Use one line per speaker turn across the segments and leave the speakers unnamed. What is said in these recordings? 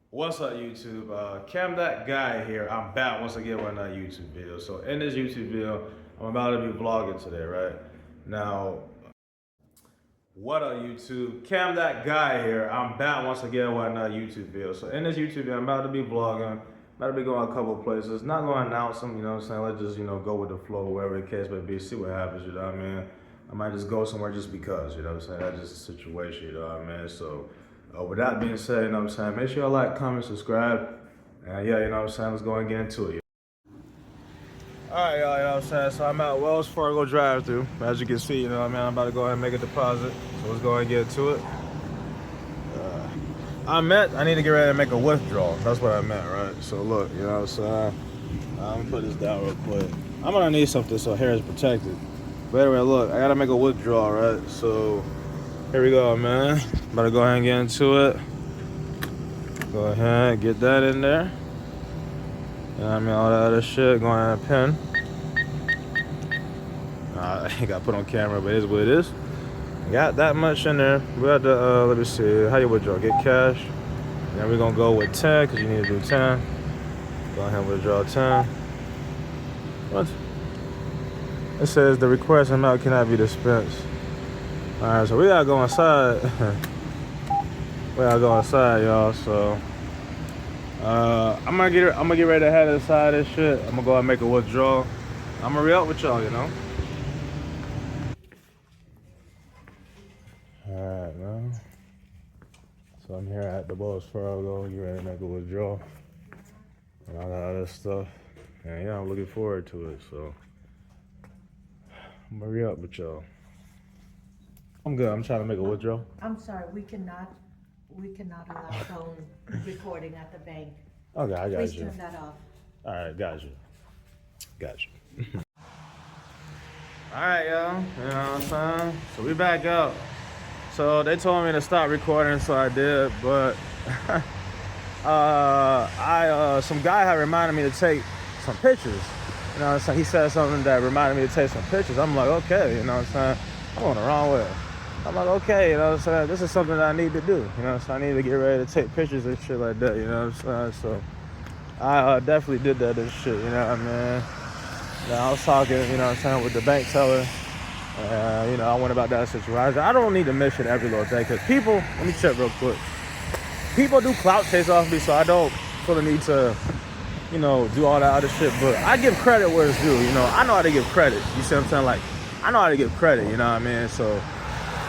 What's up, YouTube? Cam that guy here. I'm back once again with another YouTube video. So in this YouTube video, I'm about to be vlogging today, right? Now, what up, YouTube? Cam that guy here. I'm back once again with another YouTube video. So in this YouTube video, I'm about to be vlogging. About to be going a couple of places. Not going to announce them, you know what I'm saying? Let's just, go with the flow, wherever the case may be. See what happens, you know what I mean? I might just go somewhere just because, you know what I'm saying? That's just a situation, you know what I mean? So, with that being said, you know what I'm saying? Make sure y'all like, comment, subscribe. And yeah, you know what I'm saying? Let's go and get into it. Alright, y'all, you know what I'm saying? So I'm at Wells Fargo drive-thru. As you can see, you know what I mean? I'm about to go ahead and make a deposit. So let's go ahead and get to it. I need to get ready to make a withdrawal. That's what I meant, right? So look, you know what I'm saying? I'm gonna put this down real quick. I'm gonna need something so hair is protected. But anyway, look, I gotta make a withdrawal, right? So here we go, man. About to go ahead and get into it. Go ahead, get that in there. You know what I mean? All that other shit, go ahead and pin. I ain't got put on camera, but it is what it is. Got that much in there. We got to, let me see, how you withdraw? Get cash. Then we're gonna go with 10, because you need to do 10. Go ahead and withdraw 10. What? It says the request amount cannot be dispensed. Alright, so we gotta go inside. We gotta go inside, y'all, so. I'm gonna get ready to head inside this shit. I'm gonna go and make a withdrawal. I'm gonna re-up with y'all, you know? Alright, man. So I'm here at the Wells Fargo, get ready to make a withdrawal. And all that other stuff. And yeah, I'm looking forward to it, so. I'm gonna re-up with y'all. I'm good, I'm trying to make a withdrawal.
I'm sorry, we cannot allow phone recording at the bank.
Okay, I got
Please
you.
turn that off.
Alright, got you. Alright, y'all, you know what I'm saying? So we back up. So they told me to stop recording, so I did, but some guy had reminded me to take some pictures. You know what I'm saying? He said something that reminded me to take some pictures. I'm like, okay, you know what I'm saying? I'm going the wrong way. I'm like, okay, you know what I'm saying? This is something that I need to do. You know what I'm saying? I need to get ready to take pictures and shit like that, you know what I'm saying? So I definitely did that and shit, you know what I mean? Now I was talking, you know what I'm saying, with the bank teller. I went about that situation. I don't need to mention every little thing, because people, let me check real quick. People do clout chase off me, so I don't feel the need to, do all that other shit. But I give credit where it's due, I know how to give credit. You see what I'm saying? Like, I know how to give credit, you know what I mean? So,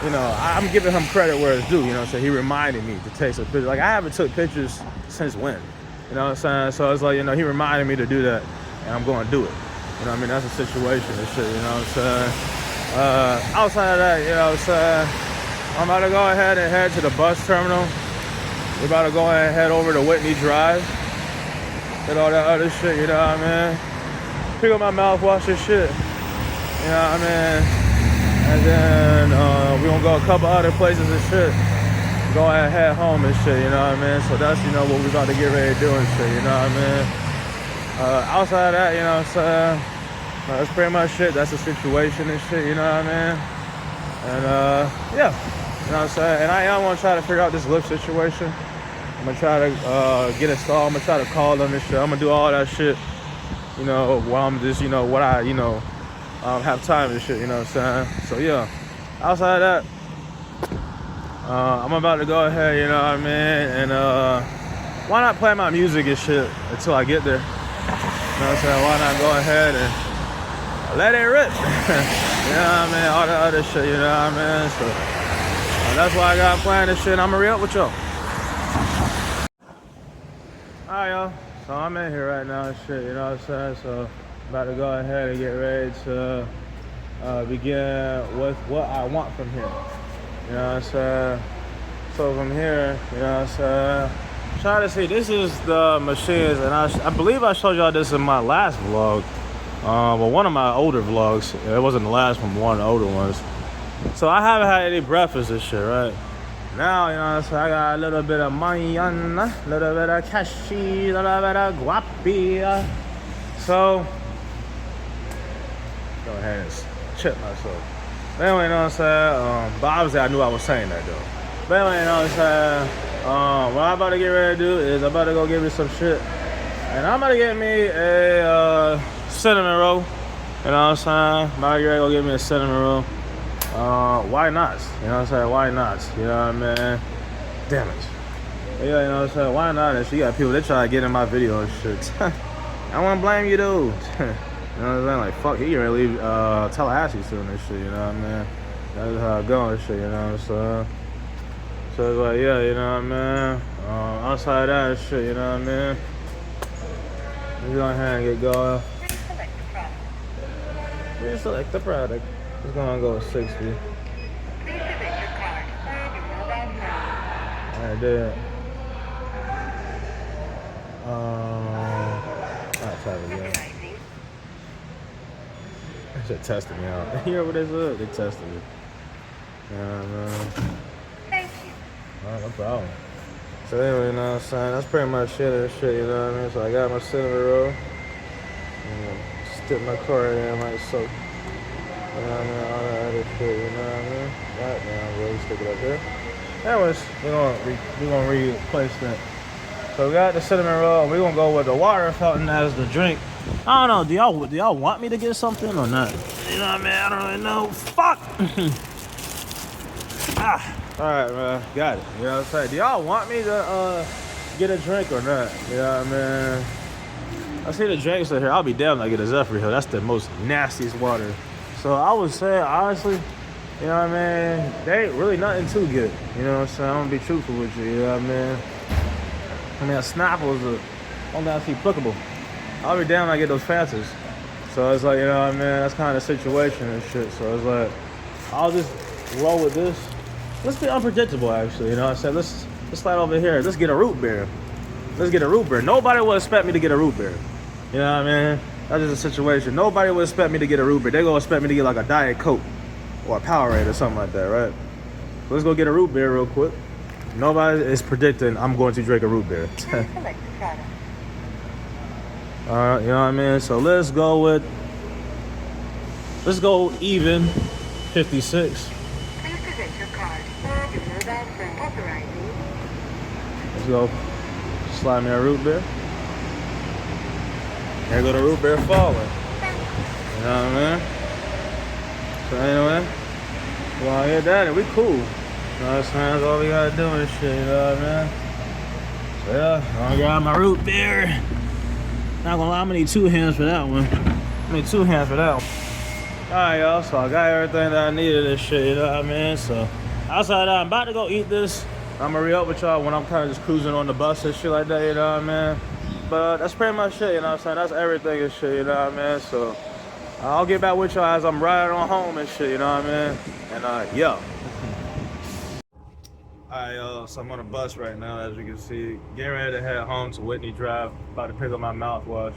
I'm giving him credit where it's due, you know what I'm saying? He reminded me to take some pictures. Like, I haven't took pictures since when? You know what I'm saying? So it's like, he reminded me to do that, and I'm going to do it. You know what I mean? That's a situation and shit, you know what I'm saying? Outside of that, you know what I'm saying? I'm about to go ahead and head to the bus terminal. We're about to go ahead and head over to Whitney Drive. Get all that other shit, you know what I mean? Pick up my mouthwash and shit. You know what I mean? And then we're gonna go a couple other places and shit. Go ahead and head home and shit, you know what I mean? So that's, what we're about to get ready to do and shit, you know what I mean? Outside of that, you know what I'm saying? That's pretty much it. That's the situation and shit, you know what I mean? And yeah, you know what I'm saying? And I am gonna try to figure out this Lyft situation. I'm gonna try to get installed. I'm gonna try to call them and shit. I'm gonna do all that shit, while I'm just, what I, have time and shit, you know what I'm saying? So yeah, outside of that, I'm about to go ahead, you know what I mean? And why not play my music and shit until I get there? You know what I'm saying? Why not go ahead and let it rip? You know what I mean? All the other shit, you know what I mean? So that's why I got playing this shit. I'm gonna re-up with y'all. Alright, y'all. So I'm in here right now and shit, you know what I'm saying? So about to go ahead and get ready to begin with what I want from here. You know what I'm saying? So from here, you know what I'm saying? Try to see, this is the machines, and I believe I showed y'all this in my last vlog. But one of my older vlogs. It wasn't the last one, but one of the older ones. So I haven't had any breakfast and shit, right? Now, you know what I'm saying, I got a little bit of mayan, a little bit of cashew, a little bit of guapi. So, go ahead and chip myself. But anyway, you know what I'm saying? But obviously I knew I was saying that though. But anyway, you know what I'm saying? what I'm about to get ready to do is I'm about to go get me some shit. And I'm about to get me a cinnamon roll. You know what I'm saying? I'm about to get ready to go get me a cinnamon roll. Why not? You know what I'm saying? Why not? You know what I mean? Damn it. Yeah, you know what I'm saying? Why not? And she got people, they try to get in my video and shit. I won't blame you, dude. You know what I'm saying? Like, fuck, he gonna leave Tallahassee soon and shit, you know what I mean? That's how I go and shit, you know what I'm saying? So it's like, yeah, you know what I mean? Outside that and shit, you know what I mean? Let's go ahead and get going. Please select the product. It's gonna go with 60.
Please select your card and your mobile phone.
Alright, there. I'll try it again.
Authorizing.
They should tested me out. You hear what they said? They tested me. Yeah, man.
Thank you.
Alright, no problem. So anyway, you know what I'm saying? That's pretty much it and shit, you know what I mean? So I got my cinnamon roll. Stick my card in like so. You know what I mean? All that other shit, you know what I mean? Right now, really stick it up there. Anyways, we're gonna replace that. So we got the cinnamon roll. We're gonna go with the water fountain as the drink. I don't know. Do y'all want me to get something or not? You know what I mean? I don't really know. Fuck. All right, man. Got it. You know what I'm saying? Do y'all want me to get a drink or not? You know what I mean? I see the drinks in here. I'll be damned if I get a Zephyr Hill. That's the most nastiest water. So I would say, honestly, you know what I mean? They ain't really nothing too good. You know what I'm saying? I'm gonna be truthful with you. You know what I mean? I mean, a Snapple is the only I see applicable. I'll be damned if I get those Fantas. So it's like, you know what I mean? That's kind of the situation and shit. So it's like, I'll just roll with this. Let's be unpredictable, actually. You know what I'm saying? Let's slide over here. Let's get a root beer. Let's get a root beer. Nobody would expect me to get a root beer. You know what I mean? That's just a situation. Nobody would expect me to get a root beer. They gonna expect me to get like a Diet Coke or a Powerade or something like that, right? So let's go get a root beer real quick. Nobody is predicting I'm going to drink a root beer.
Please select the product.
Alright, you know what I mean? So let's go even 56.
Please present your card and your mobile phone. Authorizing.
Let's go slide me a root beer. Here go the root beer falling. You know what I mean? So anyway, well, yeah, daddy, we cool. You know what I'm saying? That's all we gotta do and shit, you know what I mean? So yeah, I got my root beer. Not gonna lie, I'm gonna need 2 hands for that one. I need 2 hands for that one. Alright, y'all, so I got everything that I needed and shit, you know what I mean? So outside that, I'm about to go eat this. I'm gonna re-up with y'all when I'm kind of just cruising on the bus and shit like that, you know what I mean? But that's pretty much it, you know what I'm saying? That's everything and shit, you know what I mean? So I'll get back with y'all as I'm riding on home and shit, you know what I mean? And yeah. Alright, y'all, so I'm on a bus right now, as you can see. Getting ready to head home to Whitney Drive. About to pick up my mouthwash.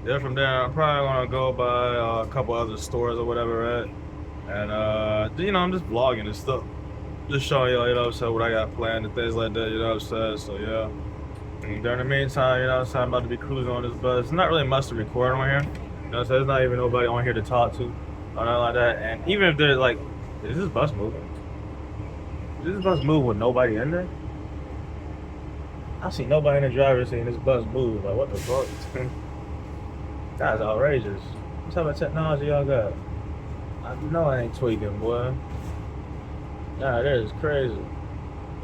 Then from there, I'm probably gonna go by a couple other stores or whatever, right? And you know, I'm just vlogging and stuff. Just showing y'all, you know what I'm saying, what I got planned and things like that, you know what I'm saying? So yeah. And during the meantime, you know what I'm saying, I'm about to be cruising on this bus. There's not really much to record on here. You know what I'm saying? There's not even nobody on here to talk to or nothing like that. And even if there's like, is this bus moving? Is this bus move with nobody in there? I see nobody in the driver's seat and this bus move. Like, what the fuck? That's outrageous. What type of technology y'all got? I know I ain't tweaking, boy. Nah, that is crazy. You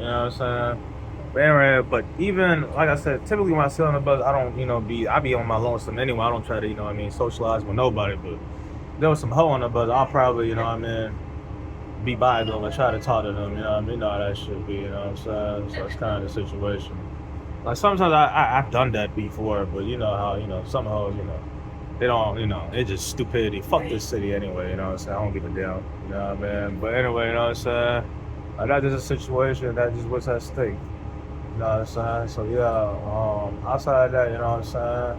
know what I'm saying? But anyway, but even, like I said, typically when I sit on the bus, I don't, you know, I be on my lonesome anyway. I don't try to, you know what I mean, socialize with nobody. But if there was some hoe on the bus, I'll probably, you know what I mean, be by them and try to talk to them, you know what I mean? You know how that should be, you know what I'm saying? So it's kind of the situation. Like sometimes I've done that before, but you know how, you know, some hoes, you know, they don't, you know, it's just stupidity. Fuck this city anyway, you know what I'm saying? I don't give a damn, you know what I mean? But anyway, you know what I'm saying? Like that's just a situation, that's just what's at stake. You know what I'm saying? So yeah, outside of that, you know what I'm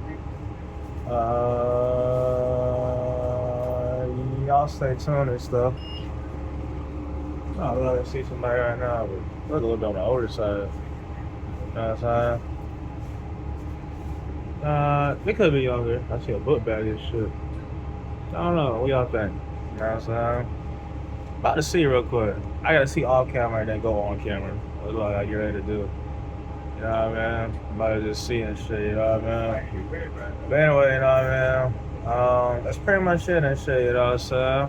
saying? Y'all stay tuned and stuff. I'd love to see somebody right now, but look a little bit on the older side. You know what I'm saying? They could be younger. I see a book bag and shit. I don't know. What y'all think? You know what I'm saying? About to see real quick. I gotta see off camera and then go on camera. That's what I get ready to do. You know what I mean? About to just see and shit, you know what I mean? But anyway, you know what I mean? That's pretty much it and shit, you know what I'm saying?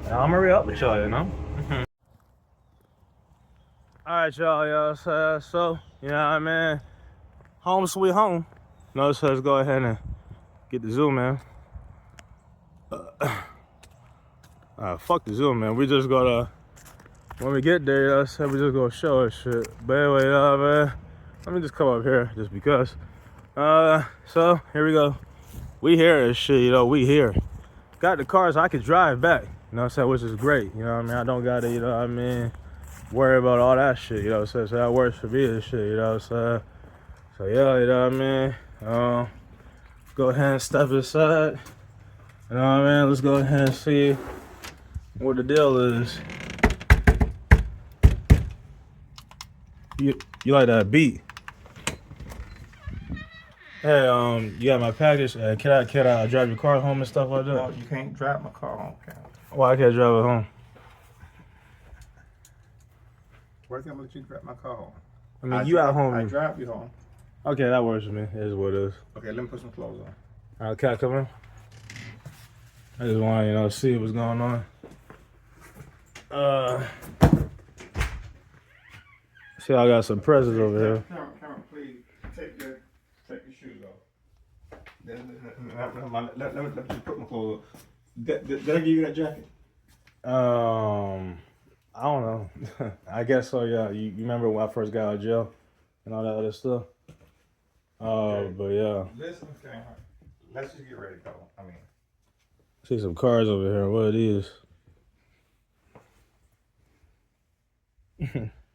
And I'm gonna re-up with y'all, you know? Alright, y'all, you know what I'm saying? So, you know what I mean? Home sweet home. No, so let's go ahead and get the Zoom, man. Fuck the Zoom, man. We just gotta, when we get there, you know what I'm saying? We just gonna show us shit. But anyway, you know what I mean? Let me just come up here just because. So here we go. We here and shit, you know, we here. Got the car so I could drive back, you know what I'm saying, which is great, you know what I mean? I don't gotta, you know what I mean, worry about all that shit, you know what I'm saying? So that works for me and shit, you know what I'm saying? So yeah, you know what I mean? Go ahead and step inside. You know what I mean? Let's go ahead and see what the deal is. You like that beat? Hey, you got my package. Can I drive your car home and stuff like that?
No, you can't drive my car home, Cam.
Why I can't drive it home?
Where's I'm gonna let you drive my car home?
I mean, you at home.
I drive you home.
Okay, that works for me. It is what it is.
Okay, let me put some clothes on.
All right, can I come in? I just want to, you know, see what's going on. See, I got some presents over here.
Cameron, please take your shoes off. Let me put my clothes on. Did I give you that jacket?
I don't know. I guess so. Yeah, you remember when I first got out of jail and all that other stuff.
Okay.
But yeah.
Listen, Cameron, let's just get ready to go. I mean,
See some cars over here. What it is?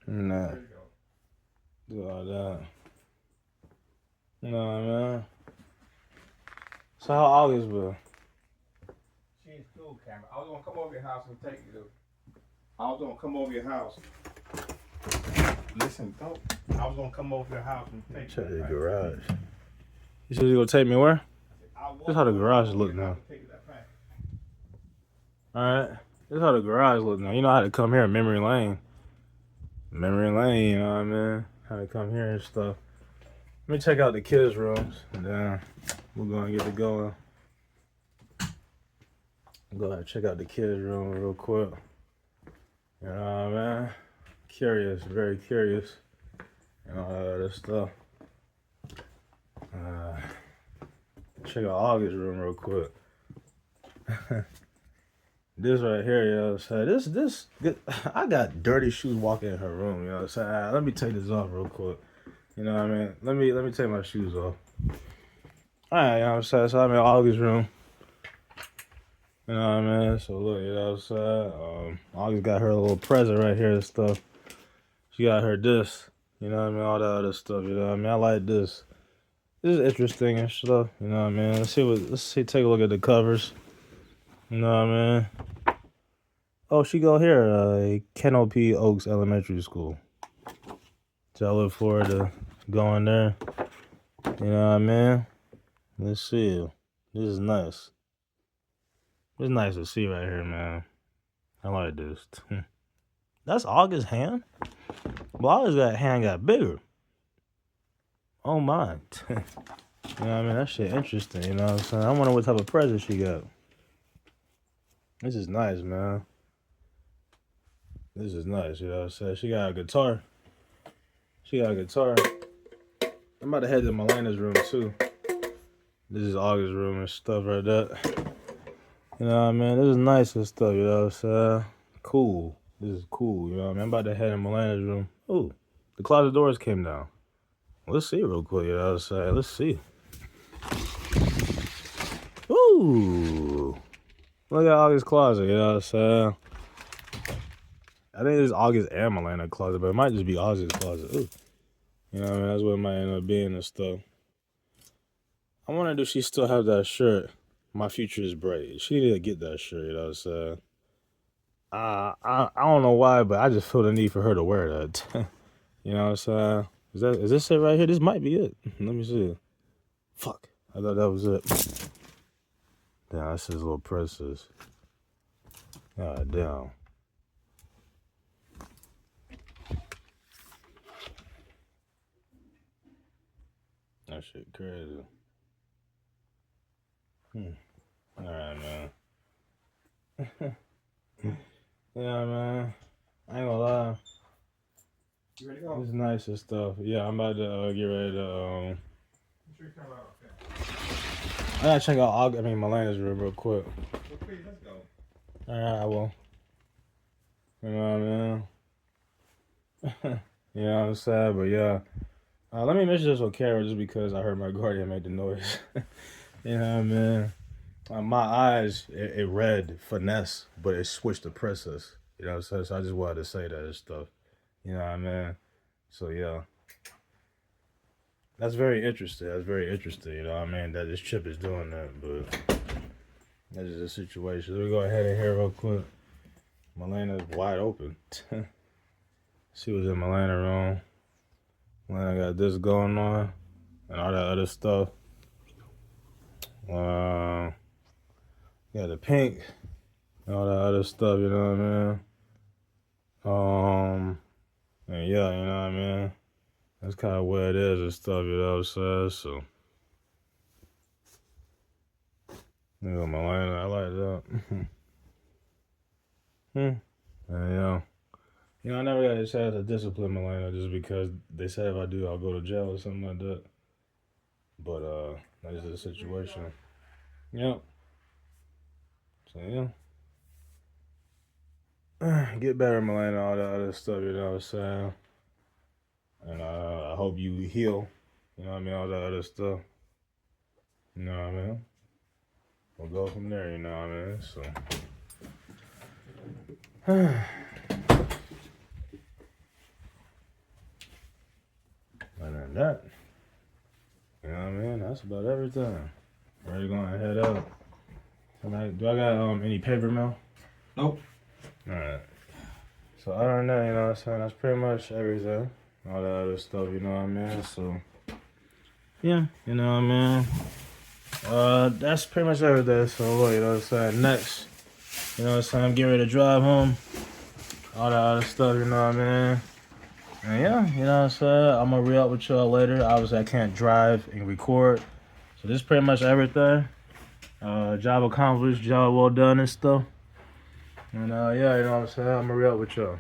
Nah.
there you go.
Do all that. Nah, man. So how August been?
She's cool, Cameron. I was gonna come over your house and take you to. I was gonna come over your house. Listen, don't. I was gonna come over your house and take
Check
you.
the garage. You said you gonna take me where? This how the garage look now. Alright. This is how the garage look now. You know how to come here, memory lane. Memory lane, you know what I mean? How to come here and stuff. Let me check out the kids' rooms and then we're gonna get it going. Go ahead and check out the kids' room real quick. You know what I mean? Curious, very curious. And all that other stuff. Check out August's room real quick. This right here, you know what I'm saying? This, I got dirty shoes walking in her room, you know what I'm saying? Let me take this off real quick. You know what I mean? Let me take my shoes off. Alright, you know what I'm saying? So I'm in August's room. You know what I mean? So look, you know what I'm saying? August got her a little present right here and stuff. She got her this. You know what I mean? All that other stuff, you know what I mean? I like this. This is interesting and stuff, you know what I mean? Let's see, take a look at the covers. You know what I mean? Oh, she go here, Canopy Oaks Elementary School. So I look forward to going there. You know what I mean? Let's see. This is nice. It's nice to see right here, man. I like this. That's August's hand? Well, August's hand got bigger. Oh my. You know what I mean? That shit interesting, you know what I'm saying? I wonder what type of present she got. This is nice, man. This is nice, you know what I'm saying? She got a guitar. I'm about to head to Melena's room, too. This is August's room and stuff like that. You know what I mean? This is nice and stuff, you know what I'm saying? Cool. This is cool, you know what I mean? I'm about to head in Melena's room. Ooh, the closet doors came down. Let's see real quick, you know what I'm saying? Let's see. Ooh. Look at August's closet, you know what I'm saying? I think it's August and Melena closet, but it might just be August's closet. Ooh. You know what I mean? That's what it might end up being and stuff. I wonder if she still have that shirt. My future is bright. She need to get that shirt, you know what I'm saying? I don't know why, but I just feel the need for her to wear that. You know what I'm saying? Is this it right here? This might be it. Let me see. Fuck. I thought that was it. Damn, that's his little princess. God damn. that shit crazy. Alright, man. Yeah, man. I ain't gonna lie.
You ready to go?
It's nice and stuff. Yeah, I'm about to get ready to.
Make sure you come out. Okay.
I gotta check out. Melena's real quick.
Well, please, let's go.
Alright, I will. You know what I mean? You know what I'm saying? But yeah. Let me mention this on camera just because I heard my guardian make the noise. You know what I mean? My eyes, it read finesse, but it switched to princess. You know what I'm saying? So I just wanted to say that and stuff. You know what I mean? So yeah. That's very interesting. That's very interesting. You know what I mean? That this chip is doing that, but that's just a situation. Let me go ahead and hear real quick. Melena's wide open. She was in Melena room. Melena got this going on and all that other stuff. Got the pink and all that other stuff, you know what I mean? And yeah, you know what I mean? That's kind of where it is and stuff, you know what I'm saying? So, you know, Melena, I like that. And yeah. You know, I never got a chance to discipline Melena just because they said if I do, I'll go to jail or something like that. But, that's just the situation. Yep. So, yeah. Get better, Melena, all that other stuff, you know what I'm saying? And I hope you heal, you know what I mean, all that other stuff. You know what I mean? We'll go from there, you know what I mean? So. Other than that, you know what I mean? That's about everything. Ready to go and head out. Do I got any paper mail?
Nope.
Alright. So other than that, you know what I'm saying? That's pretty much everything. All that other stuff, you know what I mean? So, yeah, you know what I mean? That's pretty much everything. So, look, you know what I'm saying? Next, you know what I'm saying? I'm getting ready to drive home. All that other stuff, you know what I mean? And yeah, you know what I'm saying? I'm going to re-up with y'all later. Obviously, I can't drive and record. So, this is pretty much everything. Job accomplished, job well done and stuff. And yeah, you know what I'm saying? I'm going to re-up with y'all.